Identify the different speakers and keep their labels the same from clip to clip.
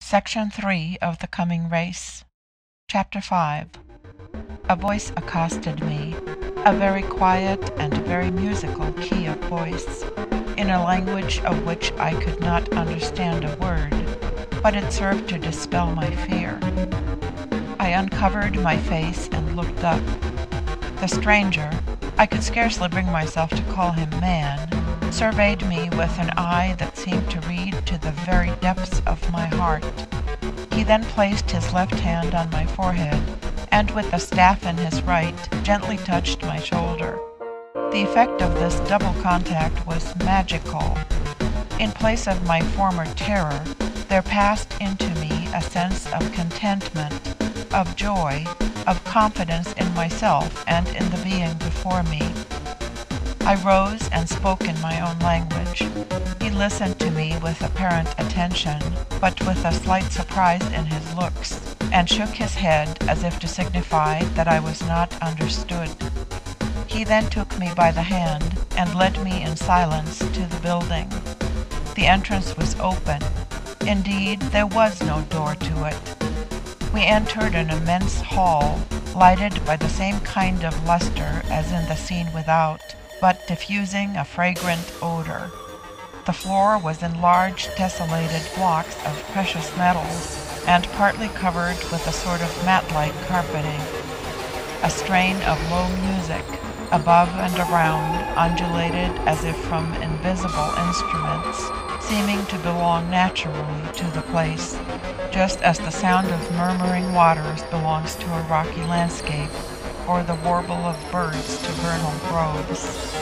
Speaker 1: Section 3 of The Coming Race. Chapter 5. A voice accosted me, a very quiet and very musical key of voice, in a language of which I could not understand a word, but it served to dispel my fear. I uncovered my face and looked up. The stranger, I could scarcely bring myself to call him man, surveyed me with an eye that seemed to read to the very depths of my heart. He then placed his left hand on my forehead, and with the staff in his right, gently touched my shoulder. The effect of this double contact was magical. In place of my former terror, there passed into me a sense of contentment, of joy, of confidence in myself and in the being before me. I rose and spoke in my own language. He listened to me with apparent attention, but with a slight surprise in his looks, and shook his head as if to signify that I was not understood. He then took me by the hand and led me in silence to the building. The entrance was open. Indeed, there was no door to it. We entered an immense hall, lighted by the same kind of luster as in the scene without, but diffusing a fragrant odor. The floor was in large tessellated blocks of precious metals, and partly covered with a sort of mat-like carpeting. A strain of low music, above and around, undulated as if from invisible instruments, seeming to belong naturally to the place, just as the sound of murmuring waters belongs to a rocky landscape, or the warble of birds to vernal groves.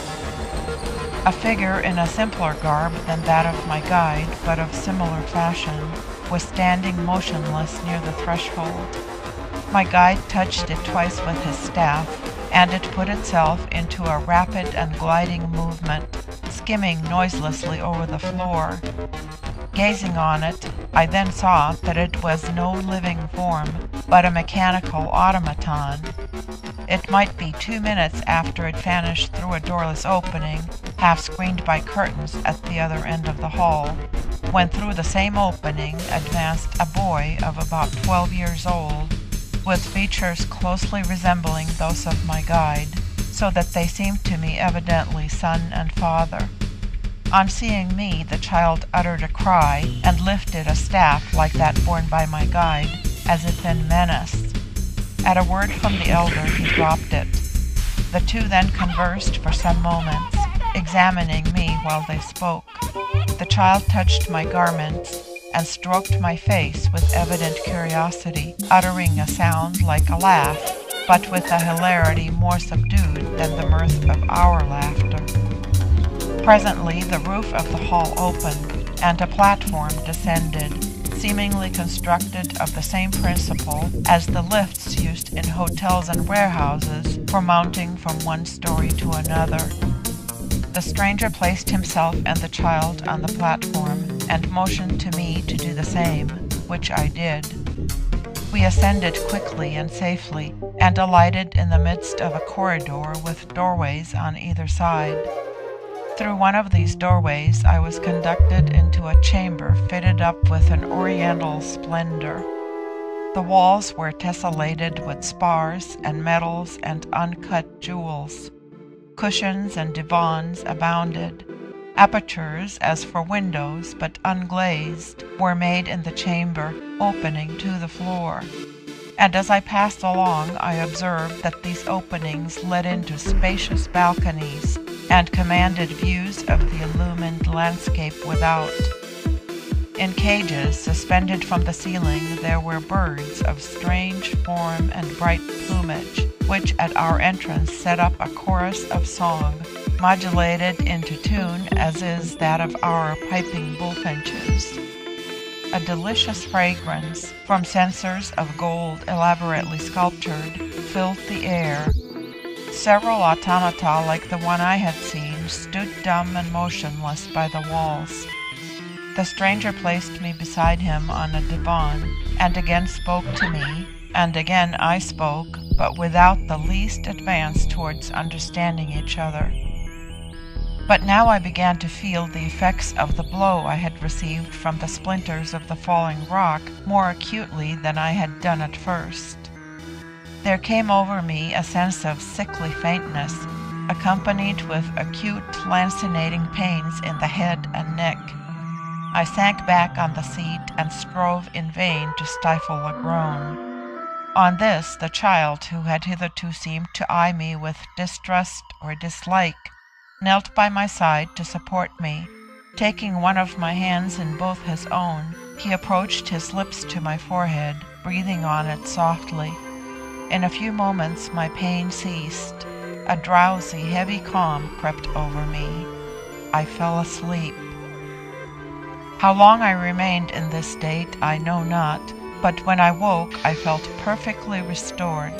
Speaker 1: A figure in a simpler garb than that of my guide, but of similar fashion, was standing motionless near the threshold. My guide touched it twice with his staff, and it put itself into a rapid and gliding movement, skimming noiselessly over the floor. Gazing on it, I then saw that it was no living form, but a mechanical automaton. It might be 2 minutes after it vanished through a doorless opening, half screened by curtains at the other end of the hall, when through the same opening advanced a boy of about 12 years old, with features closely resembling those of my guide, so that they seemed to me evidently son and father. On seeing me, the child uttered a cry and lifted a staff like that borne by my guide, as if in menace. At a word from the elder, he dropped it. The two then conversed for some moments, examining me while they spoke. The child touched my garments and stroked my face with evident curiosity, uttering a sound like a laugh, but with a hilarity more subdued than the mirth of our laughter. Presently the roof of the hall opened, and a platform descended, seemingly constructed of the same principle as the lifts used in hotels and warehouses for mounting from one story to another. The stranger placed himself and the child on the platform and motioned to me to do the same, which I did. We ascended quickly and safely, and alighted in the midst of a corridor with doorways on either side. Through one of these doorways I was conducted into a chamber fitted up with an oriental splendor. The walls were tessellated with spars and metals and uncut jewels. Cushions and divans abounded. Apertures, as for windows, but unglazed, were made in the chamber, opening to the floor. And as I passed along, I observed that these openings led into spacious balconies, and commanded views of the illumined landscape without. In cages, suspended from the ceiling, there were birds of strange form and bright plumage, which at our entrance set up a chorus of song, modulated into tune as is that of our piping bullfinches. A delicious fragrance, from censers of gold elaborately sculptured, filled the air. Several automata like the one I had seen stood dumb and motionless by the walls. The stranger placed me beside him on a divan, and again spoke to me, and again I spoke, but without the least advance towards understanding each other. But now I began to feel the effects of the blow I had received from the splinters of the falling rock more acutely than I had done at first. There came over me a sense of sickly faintness, accompanied with acute lancinating pains in the head and neck. I sank back on the seat and strove in vain to stifle a groan. On this, the child, who had hitherto seemed to eye me with distrust or dislike, knelt by my side to support me. Taking one of my hands in both his own, he approached his lips to my forehead, breathing on it softly. In a few moments my pain ceased. A drowsy, heavy calm crept over me. I fell asleep. How long I remained in this state I know not, but when I woke I felt perfectly restored.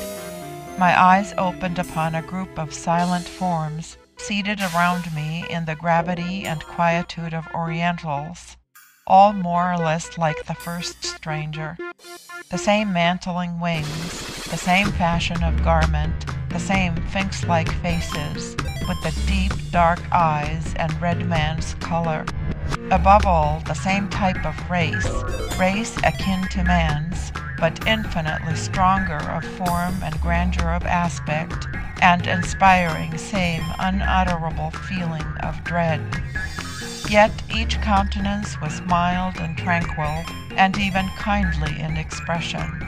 Speaker 1: My eyes opened upon a group of silent forms, seated around me in the gravity and quietude of Orientals, all more or less like the first stranger. The same mantling wings, the same fashion of garment, the same sphinx-like faces, with the deep, dark eyes and red man's color. Above all, the same type of race akin to man's, but infinitely stronger of form and grandeur of aspect, and inspiring same unutterable feeling of dread. Yet each countenance was mild and tranquil, and even kindly in expression.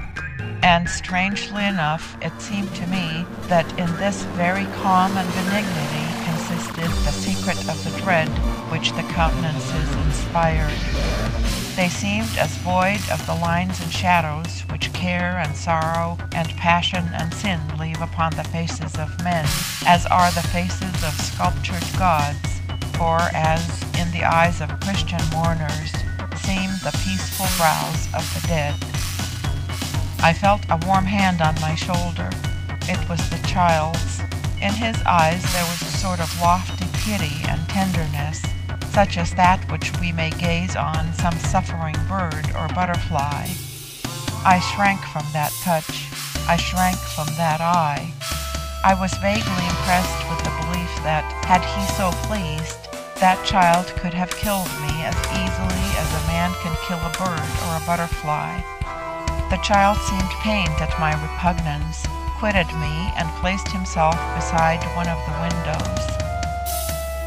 Speaker 1: And strangely enough, it seemed to me that in this very calm and benignity consisted the secret of the dread which the countenances inspired. They seemed as void of the lines and shadows which care and sorrow and passion and sin leave upon the faces of men, as are the faces of sculptured gods, or as, in the eyes of Christian mourners, seem the peaceful brows of the dead. I felt a warm hand on my shoulder. It was the child's. In his eyes there was a sort of lofty pity and tenderness, such as that which we may gaze on some suffering bird or butterfly. I shrank from that touch. I shrank from that eye. I was vaguely impressed with the belief that, had he so pleased, that child could have killed me as easily as a man can kill a bird or a butterfly. The child seemed pained at my repugnance, quitted me, and placed himself beside one of the windows.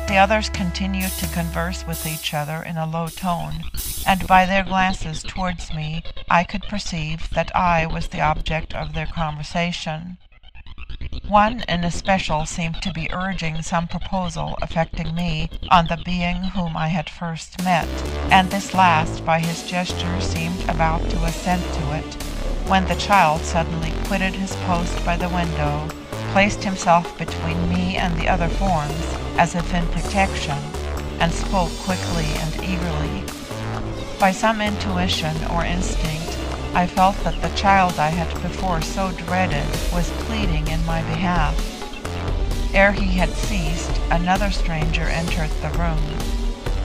Speaker 1: The others continued to converse with each other in a low tone, and by their glances towards me I could perceive that I was the object of their conversation. One in especial seemed to be urging some proposal affecting me on the being whom I had first met, and this last by his gesture seemed about to assent to it, when the child suddenly quitted his post by the window, placed himself between me and the other forms, as if in protection, and spoke quickly and eagerly. By some intuition or instinct, I felt that the child I had before so dreaded was pleading in my behalf. Ere he had ceased, another stranger entered the room.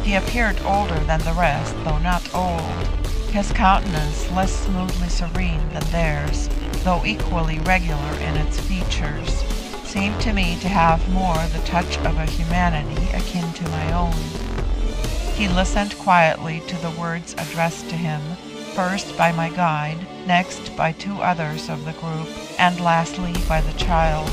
Speaker 1: He appeared older than the rest, though not old. His countenance, less smoothly serene than theirs, though equally regular in its features, seemed to me to have more the touch of a humanity akin to my own. He listened quietly to the words addressed to him, first by my guide, next by two others of the group, and lastly by the child,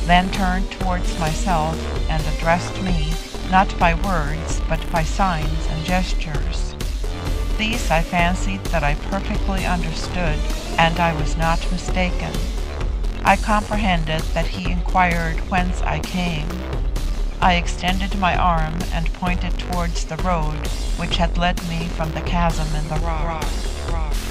Speaker 1: then turned towards myself and addressed me, not by words, but by signs and gestures. These I fancied that I perfectly understood, and I was not mistaken. I comprehended that he inquired whence I came. I extended my arm and pointed towards the road which had led me from the chasm in the rock.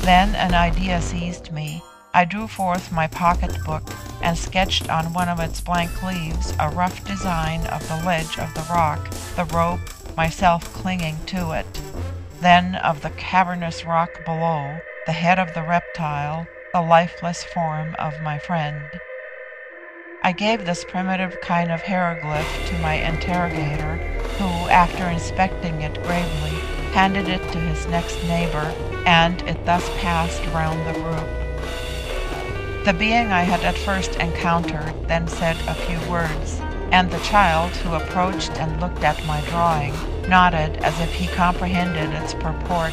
Speaker 1: Then an idea seized me. I drew forth my pocket-book and sketched on one of its blank leaves a rough design of the ledge of the rock, the rope, myself clinging to it, then of the cavernous rock below, the head of the reptile, the lifeless form of my friend. I gave this primitive kind of hieroglyph to my interrogator, who, after inspecting it gravely, handed it to his next neighbor, and it thus passed round the group. The being I had at first encountered then said a few words. and the child, who approached and looked at my drawing, nodded as if he comprehended its purport,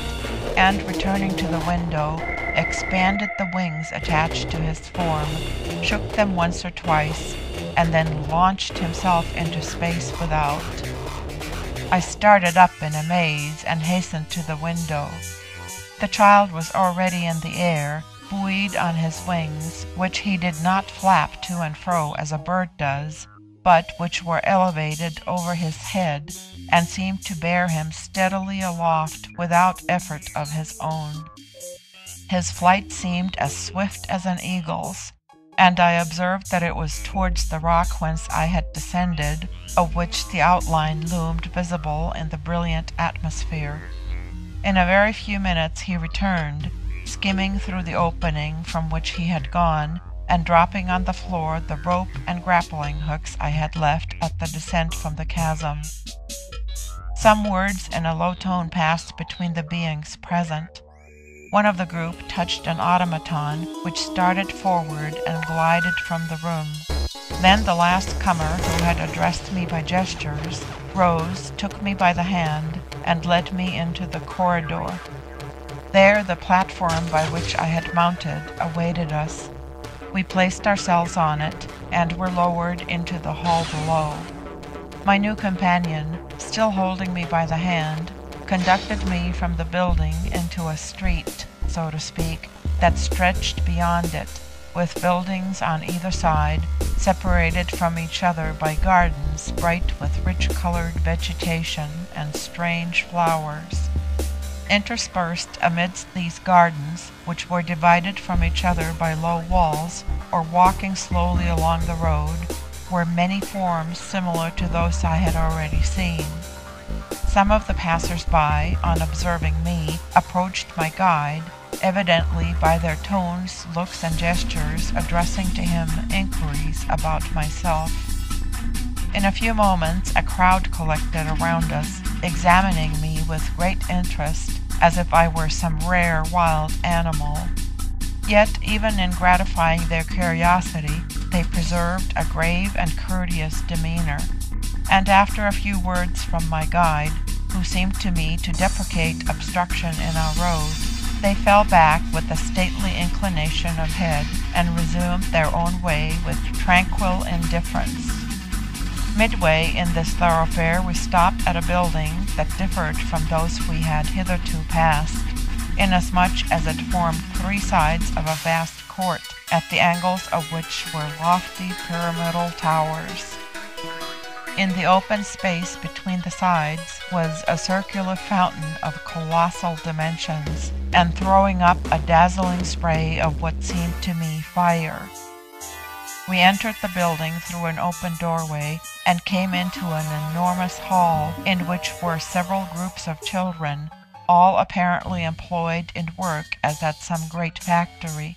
Speaker 1: and returning to the window, expanded the wings attached to his form, shook them once or twice, and then launched himself into space without. I started up in amaze and hastened to the window. The child was already in the air, buoyed on his wings, which he did not flap to and fro as a bird does, but which were elevated over his head, and seemed to bear him steadily aloft without effort of his own. His flight seemed as swift as an eagle's, and I observed that it was towards the rock whence I had descended, of which the outline loomed visible in the brilliant atmosphere. In a very few minutes he returned, skimming through the opening from which he had gone, and dropping on the floor the rope and grappling hooks I had left at the descent from the chasm. Some words in a low tone passed between the beings present. One of the group touched an automaton, which started forward and glided from the room. Then the last comer, who had addressed me by gestures, rose, took me by the hand, and led me into the corridor. There the platform by which I had mounted awaited us. We placed ourselves on it, and were lowered into the hall below. My new companion, still holding me by the hand, conducted me from the building into a street, so to speak, that stretched beyond it, with buildings on either side, separated from each other by gardens bright with rich-colored vegetation and strange flowers. Interspersed amidst these gardens, which were divided from each other by low walls, or walking slowly along the road, were many forms similar to those I had already seen. Some of the passers-by, on observing me, approached my guide, evidently by their tones, looks, and gestures addressing to him inquiries about myself. In a few moments a crowd collected around us, examining me with great interest, as if I were some rare wild animal. Yet even in gratifying their curiosity, they preserved a grave and courteous demeanor, and after a few words from my guide, who seemed to me to deprecate obstruction in our road, they fell back with a stately inclination of head, and resumed their own way with tranquil indifference. Midway in this thoroughfare we stopped at a building that differed from those we had hitherto passed, inasmuch as it formed three sides of a vast court, at the angles of which were lofty pyramidal towers. In the open space between the sides was a circular fountain of colossal dimensions, and throwing up a dazzling spray of what seemed to me fire. We entered the building through an open doorway, and came into an enormous hall, in which were several groups of children, all apparently employed in work as at some great factory.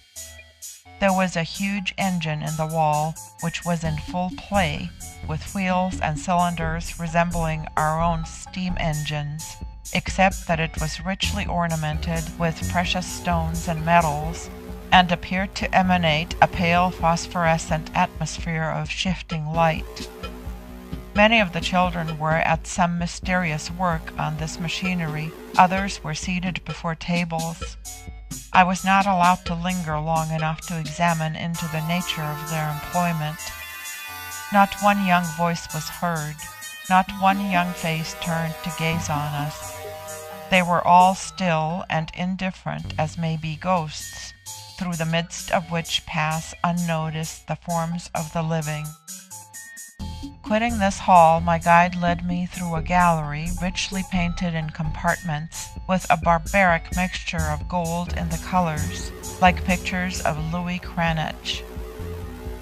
Speaker 1: There was a huge engine in the wall, which was in full play, with wheels and cylinders resembling our own steam engines, except that it was richly ornamented with precious stones and metals, and appeared to emanate a pale phosphorescent atmosphere of shifting light. Many of the children were at some mysterious work on this machinery, others were seated before tables. I was not allowed to linger long enough to examine into the nature of their employment. Not one young voice was heard, not one young face turned to gaze on us. They were all still and indifferent as may be ghosts, through the midst of which pass unnoticed the forms of the living. Quitting this hall, my guide led me through a gallery richly painted in compartments, with a barbaric mixture of gold in the colors, like pictures of Louis Cranach.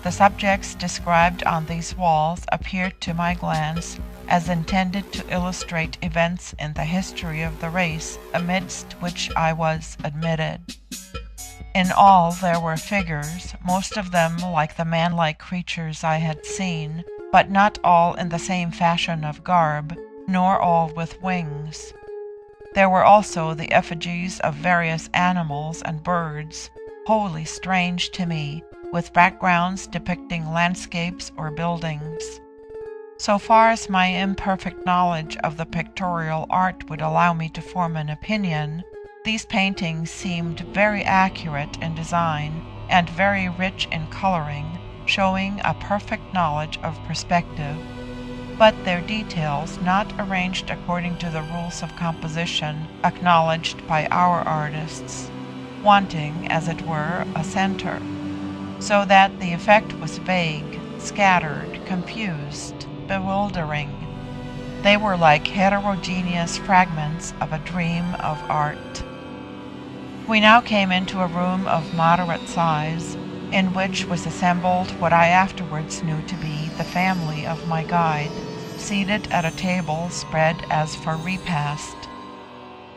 Speaker 1: The subjects described on these walls appeared to my glance as intended to illustrate events in the history of the race amidst which I was admitted. In all there were figures, most of them like the man-like creatures I had seen, but not all in the same fashion of garb, nor all with wings. There were also the effigies of various animals and birds, wholly strange to me, with backgrounds depicting landscapes or buildings. So far as my imperfect knowledge of the pictorial art would allow me to form an opinion, these paintings seemed very accurate in design and very rich in coloring, showing a perfect knowledge of perspective, but their details not arranged according to the rules of composition acknowledged by our artists, wanting, as it were, a center, so that the effect was vague, scattered, confused, bewildering. They were like heterogeneous fragments of a dream of art. We now came into a room of moderate size, in which was assembled what I afterwards knew to be the family of my guide, seated at a table spread as for repast.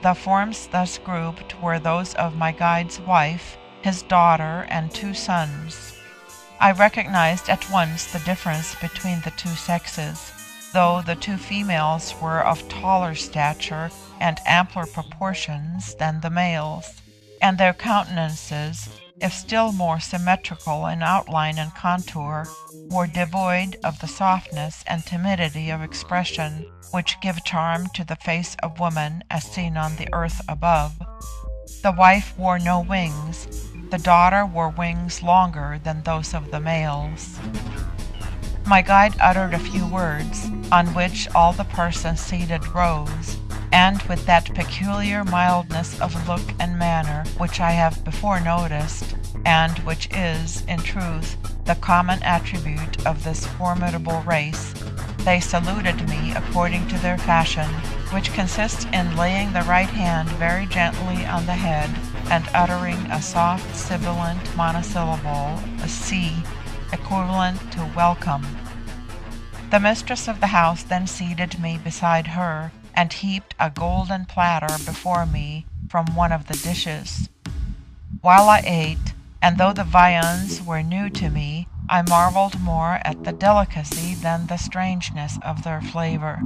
Speaker 1: The forms thus grouped were those of my guide's wife, his daughter, and 2 sons. I recognized at once the difference between the 2 sexes, though the 2 females were of taller stature and ampler proportions than the males, and their countenances, if still more symmetrical in outline and contour, were devoid of the softness and timidity of expression which give charm to the face of woman as seen on the earth above. The wife wore no wings. The daughter wore wings longer than those of the males. My guide uttered a few words, on which all the persons seated rose, and with that peculiar mildness of look and manner which I have before noticed, and which is, in truth, the common attribute of this formidable race, they saluted me according to their fashion, which consists in laying the right hand very gently on the head and uttering a soft sibilant monosyllable, a C, equivalent to welcome. The mistress of the house then seated me beside her, and heaped a golden platter before me from one of the dishes. While I ate, and though the viands were new to me, I marveled more at the delicacy than the strangeness of their flavor.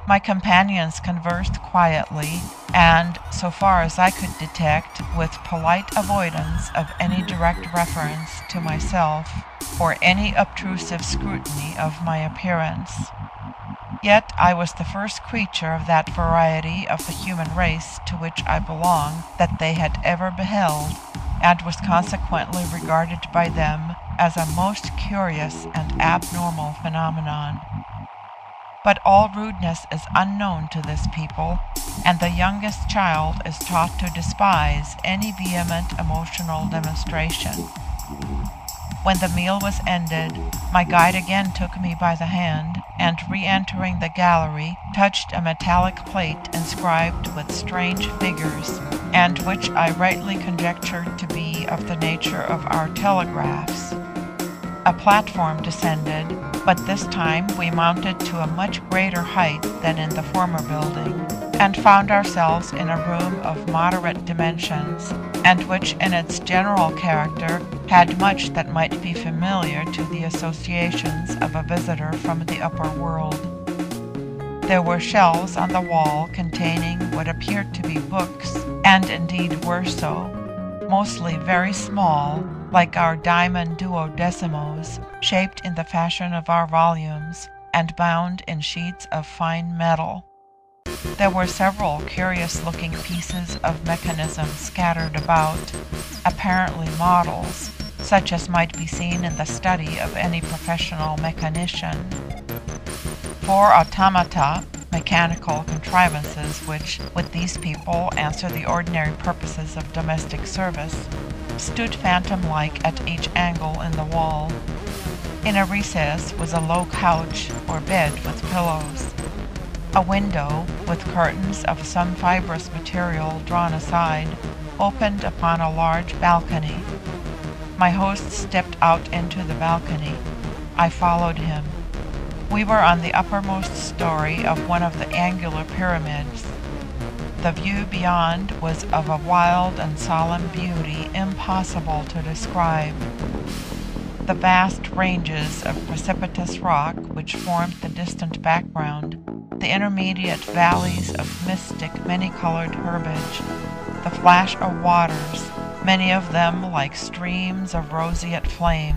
Speaker 1: My companions conversed quietly, and, so far as I could detect, with polite avoidance of any direct reference to myself, or any obtrusive scrutiny of my appearance. Yet I was the first creature of that variety of the human race to which I belong that they had ever beheld, and was consequently regarded by them as a most curious and abnormal phenomenon. But all rudeness is unknown to this people, and the youngest child is taught to despise any vehement emotional demonstration. When the meal was ended, my guide again took me by the hand, and re-entering the gallery, touched a metallic plate inscribed with strange figures, and which I rightly conjectured to be of the nature of our telegraphs. A platform descended, but this time we mounted to a much greater height than in the former building, and found ourselves in a room of moderate dimensions, and which in its general character had much that might be familiar to the associations of a visitor from the upper world. There were shelves on the wall containing what appeared to be books, and indeed were so, mostly very small, like our diamond duodecimos, shaped in the fashion of our volumes, and bound in sheets of fine metal. There were several curious-looking pieces of mechanism scattered about, apparently models, such as might be seen in the study of any professional mechanician. 4 automata, mechanical contrivances which, with these people, answer the ordinary purposes of domestic service, stood phantom-like at each angle in the wall. In a recess was a low couch or bed with pillows. A window, with curtains of some fibrous material drawn aside, opened upon a large balcony. My host stepped out into the balcony. I followed him. We were on the uppermost story of one of the angular pyramids. The view beyond was of a wild and solemn beauty impossible to describe. The vast ranges of precipitous rock which formed the distant background, the intermediate valleys of mystic, many-colored herbage, the flash of waters, many of them like streams of roseate flame,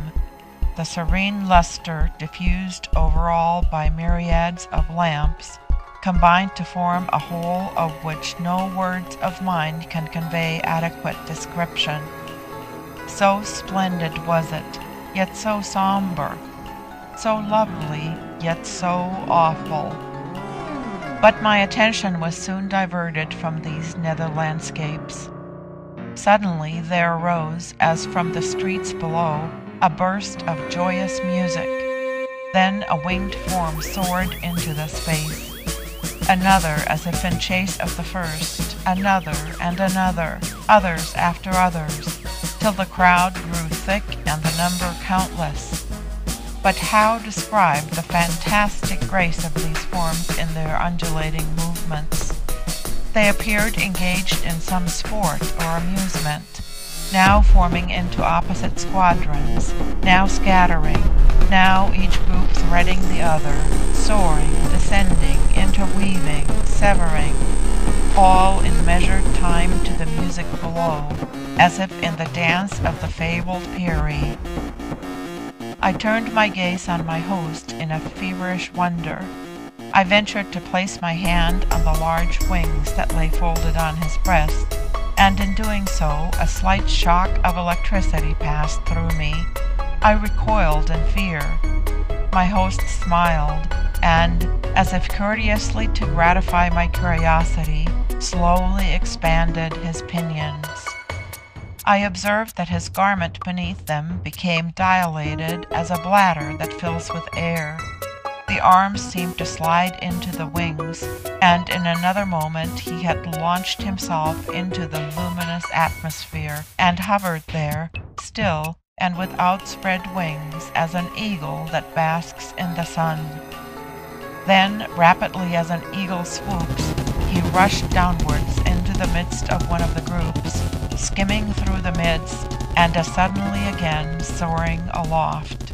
Speaker 1: the the serene luster diffused over all by myriads of lamps, combined to form a whole of which no words of mine can convey adequate description. So splendid was it, yet so sombre, so lovely, yet so awful. But my attention was soon diverted from these nether landscapes. Suddenly there arose, as from the streets below, a burst of joyous music. Then a winged form soared into the space. Another, as if in chase of the first, another and another, others after others, till the crowd grew thick and the number countless. But how describe the fantastic grace of these forms in their undulating movements? They appeared engaged in some sport or amusement, now forming into opposite squadrons, now scattering, now each group threading the other, soaring, descending, interweaving, severing, all in measured time to the music below, as if in the dance of the fabled Peri. I turned my gaze on my host in a feverish wonder. I ventured to place my hand on the large wings that lay folded on his breast, and in doing so a slight shock of electricity passed through me. I recoiled in fear. My host smiled, and, as if courteously to gratify my curiosity, slowly expanded his pinions. I observed that his garment beneath them became dilated as a bladder that fills with air. The arms seemed to slide into the wings, and in another moment he had launched himself into the luminous atmosphere, and hovered there, still and with outspread wings, as an eagle that basks in the sun. Then, rapidly as an eagle swoops, he rushed downwards into the midst of one of the groups, skimming through the midst, and as suddenly again soaring aloft.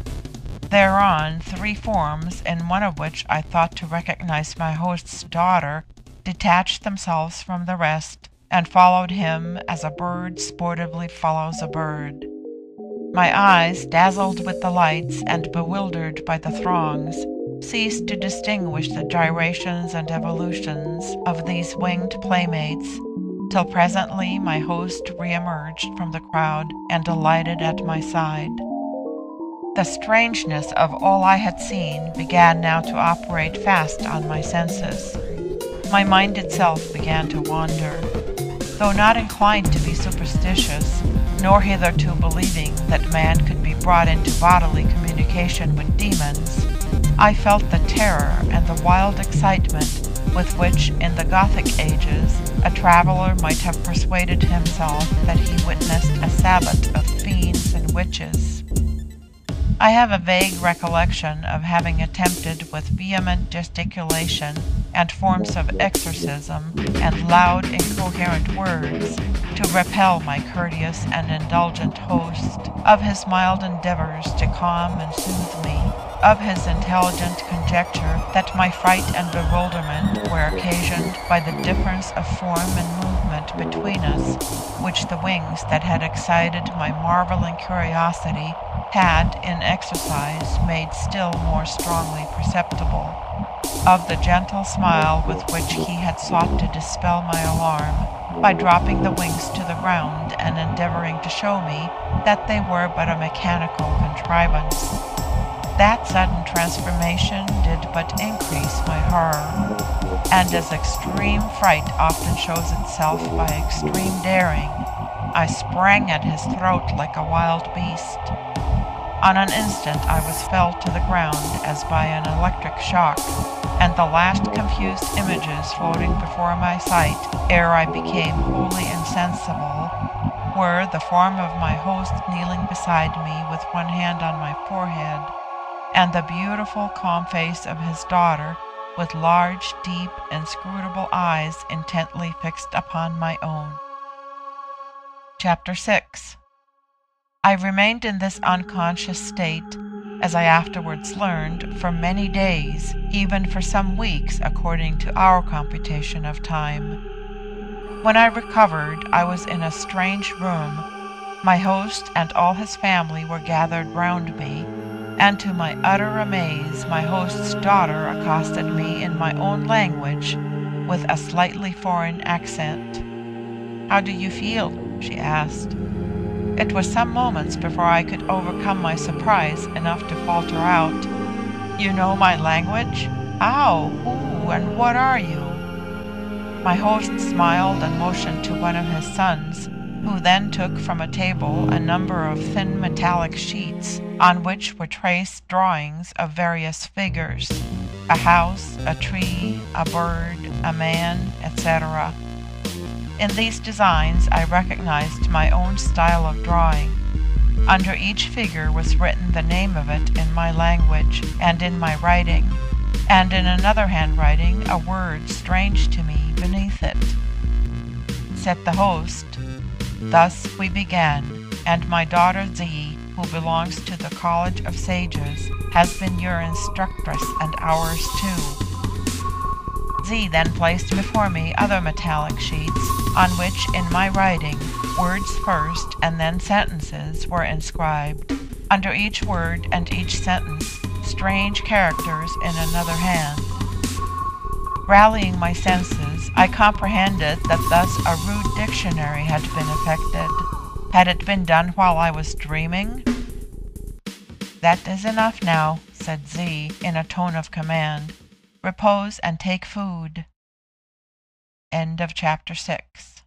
Speaker 1: Thereon, three forms, in one of which I thought to recognize my host's daughter, detached themselves from the rest, and followed him as a bird sportively follows a bird. My eyes, dazzled with the lights and bewildered by the throngs, ceased to distinguish the gyrations and evolutions of these winged playmates, till presently my host re-emerged from the crowd and alighted at my side. The strangeness of all I had seen began now to operate fast on my senses. My mind itself began to wander. Though not inclined to be superstitious, nor hitherto believing that man could be brought into bodily communication with demons, I felt the terror and the wild excitement with which, in the Gothic ages, a traveller might have persuaded himself that he witnessed a sabbat of fiends and witches. I have a vague recollection of having attempted with vehement gesticulation and forms of exorcism and loud incoherent words to repel my courteous and indulgent host, of his mild endeavours to calm and soothe me, of his intelligent conjecture that my fright and bewilderment were occasioned by the difference of form and movement between us, which the wings that had excited my marvelling curiosity had, in exercise, made still more strongly perceptible, of the gentle smile with which he had sought to dispel my alarm, by dropping the wings to the ground and endeavoring to show me that they were but a mechanical contrivance. That sudden transformation did but increase my horror, and as extreme fright often shows itself by extreme daring, I sprang at his throat like a wild beast. On an instant I was felled to the ground as by an electric shock, and the last confused images floating before my sight, ere I became wholly insensible, were the form of my host kneeling beside me with one hand on my forehead, and the beautiful calm face of his daughter, with large, deep, inscrutable eyes intently fixed upon my own. Chapter 6. I remained in this unconscious state, as I afterwards learned, for many days, even for some weeks according to our computation of time. When I recovered, I was in a strange room. My host and all his family were gathered round me, and to my utter amaze my host's daughter accosted me in my own language with a slightly foreign accent. "How do you feel?" she asked. It was some moments before I could overcome my surprise enough to falter out, "You know my language? How? Who? And what are you?" My host smiled and motioned to one of his sons, who then took from a table a number of thin metallic sheets on which were traced drawings of various figures: a house, a tree, a bird, a man, etc. In these designs I recognized my own style of drawing. Under each figure was written the name of it in my language and in my writing, and in another handwriting a word strange to me beneath it. Said the host, "Thus we began, and my daughter Z, who belongs to the College of Sages, has been your instructress and ours too." Z then placed before me other metallic sheets on which, in my writing, words first and then sentences were inscribed. Under each word and each sentence, strange characters in another hand. Rallying my senses, I comprehended that thus a rude dictionary had been effected. Had it been done while I was dreaming? "That is enough now," said Z in a tone of command. "Repose and take food." End of chapter 6.